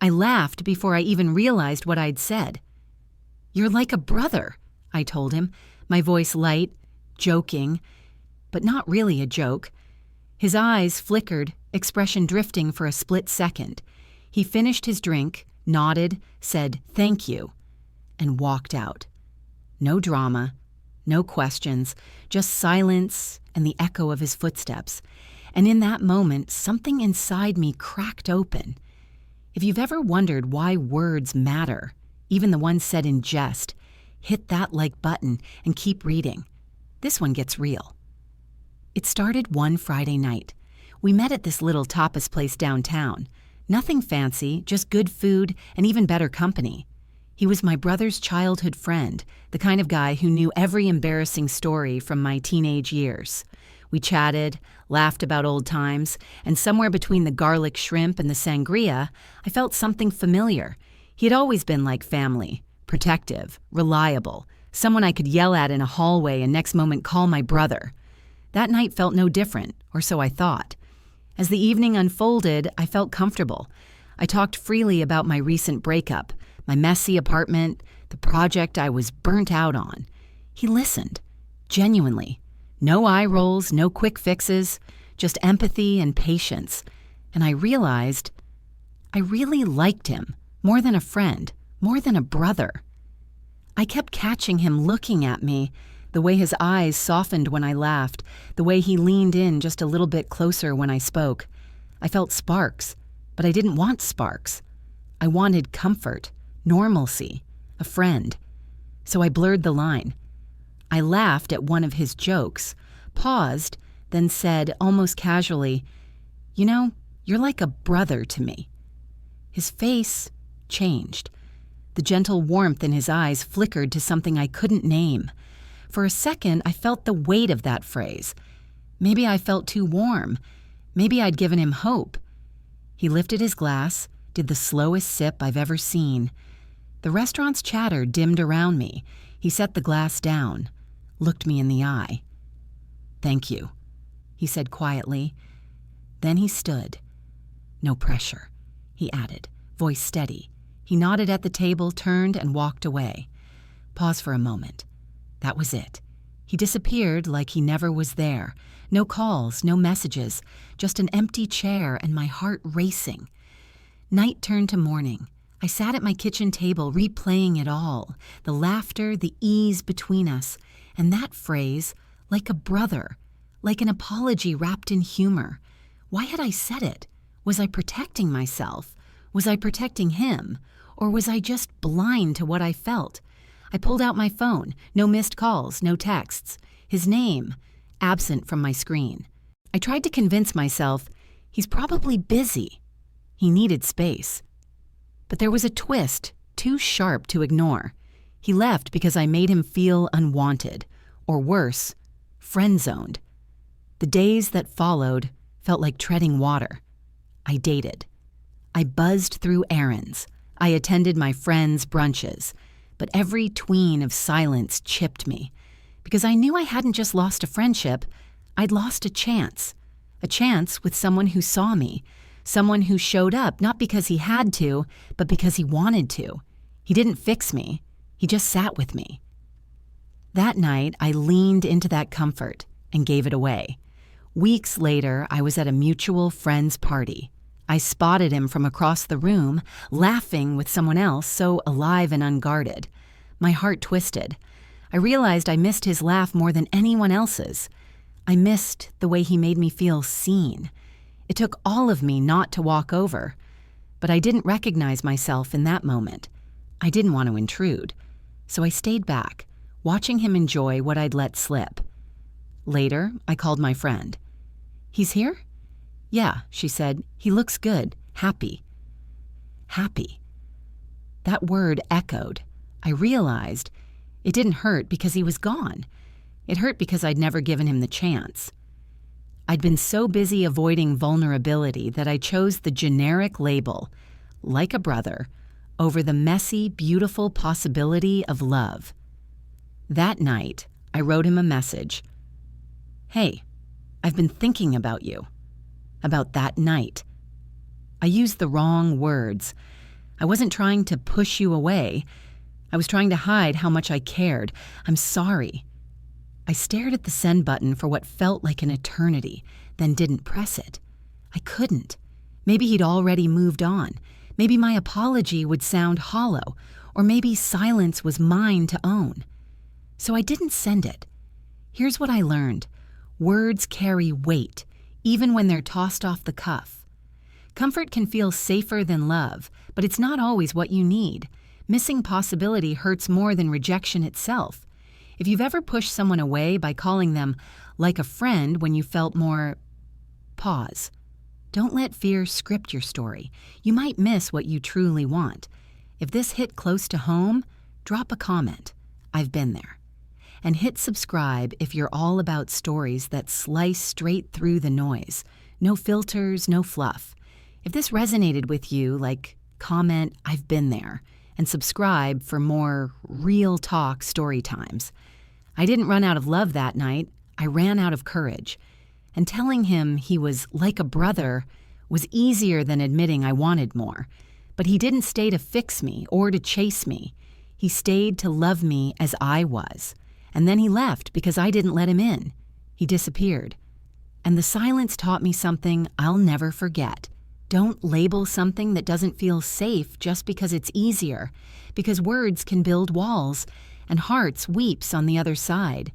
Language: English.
I laughed before I even realized what I'd said. "You're like a brother," I told him, my voice light, joking, but not really a joke. His eyes flickered, expression drifting for a split second. He finished his drink, nodded, said "thank you," and walked out. No drama, no questions, just silence and the echo of his footsteps. And in that moment, something inside me cracked open. If you've ever wondered why words matter, even the ones said in jest, hit that like button and keep reading. This one gets real. It started one Friday night. We met at this little tapas place downtown. Nothing fancy, just good food and even better company. He was my brother's childhood friend, the kind of guy who knew every embarrassing story from my teenage years. We chatted, laughed about old times, and somewhere between the garlic shrimp and the sangria, I felt something familiar. He had always been like family, protective, reliable, someone I could yell at in a hallway and next moment call my brother. That night felt no different, or so I thought. As the evening unfolded, I felt comfortable. I talked freely about my recent breakup, my messy apartment, the project I was burnt out on. He listened, genuinely. No eye rolls, no quick fixes, just empathy and patience. And I realized I really liked him, more than a friend, more than a brother. I kept catching him looking at me, the way his eyes softened when I laughed, the way he leaned in just a little bit closer when I spoke. I felt sparks, but I didn't want sparks. I wanted comfort, normalcy, a friend. So I blurred the line. I laughed at one of his jokes, paused, then said almost casually, "You know, you're like a brother to me." His face changed. The gentle warmth in his eyes flickered to something I couldn't name. For a second, I felt the weight of that phrase. Maybe I felt too warm. Maybe I'd given him hope. He lifted his glass, did the slowest sip I've ever seen. The restaurant's chatter dimmed around me. He set the glass down, looked me in the eye. "Thank you," he said quietly. Then he stood. "No pressure," he added, voice steady. He nodded at the table, turned, and walked away. Pause for a moment. That was it. He disappeared like he never was there. No calls, no messages, just an empty chair and my heart racing. Night turned to morning. I sat at my kitchen table replaying it all, the laughter, the ease between us, and that phrase, like a brother, like an apology wrapped in humor. Why had I said it? Was I protecting myself? Was I protecting him? Or was I just blind to what I felt? I pulled out my phone. No missed calls, no texts. His name, absent from my screen. I tried to convince myself, he's probably busy. He needed space. But there was a twist, too sharp to ignore. He left because I made him feel unwanted, or worse, friend-zoned. The days that followed felt like treading water. I dated. I buzzed through errands. I attended my friends' brunches. But every tween of silence chipped me. Because I knew I hadn't just lost a friendship, I'd lost a chance. A chance with someone who saw me. Someone who showed up not because he had to, but because he wanted to. He didn't fix me. He just sat with me. That night, I leaned into that comfort and gave it away. Weeks later, I was at a mutual friend's party. I spotted him from across the room, laughing with someone else, so alive and unguarded. My heart twisted. I realized I missed his laugh more than anyone else's. I missed the way he made me feel seen. It took all of me not to walk over. But I didn't recognize myself in that moment. I didn't want to intrude. So I stayed back, watching him enjoy what I'd let slip. Later, I called my friend. "He's here?" "Yeah," she said. "He looks good. Happy." Happy. That word echoed. I realized it didn't hurt because he was gone. It hurt because I'd never given him the chance. I'd been so busy avoiding vulnerability that I chose the generic label, like a brother, over the messy, beautiful possibility of love. That night, I wrote him a message. "Hey, I've been thinking about you." About that night. I used the wrong words. I wasn't trying to push you away. I was trying to hide how much I cared. I'm sorry." I stared at the send button for what felt like an eternity, then didn't press it. I couldn't. Maybe he'd already moved on. Maybe my apology would sound hollow, or maybe silence was mine to own. So I didn't send it. Here's what I learned. Words carry weight, even when they're tossed off the cuff. Comfort can feel safer than love, but it's not always what you need. Missing possibility hurts more than rejection itself. If you've ever pushed someone away by calling them like a friend when you felt more... Pause. Don't let fear script your story. You might miss what you truly want. If this hit close to home, drop a comment. I've been there. And hit subscribe if you're all about stories that slice straight through the noise. No filters, no fluff. If this resonated with you, comment I've been there, and subscribe for more real talk story times. I didn't run out of love that night. I ran out of courage. And telling him he was like a brother was easier than admitting I wanted more. But he didn't stay to fix me or to chase me. He stayed to love me as I was. And then he left because I didn't let him in. He disappeared. And the silence taught me something I'll never forget. Don't label something that doesn't feel safe just because it's easier, because words can build walls, and hearts weeps on the other side.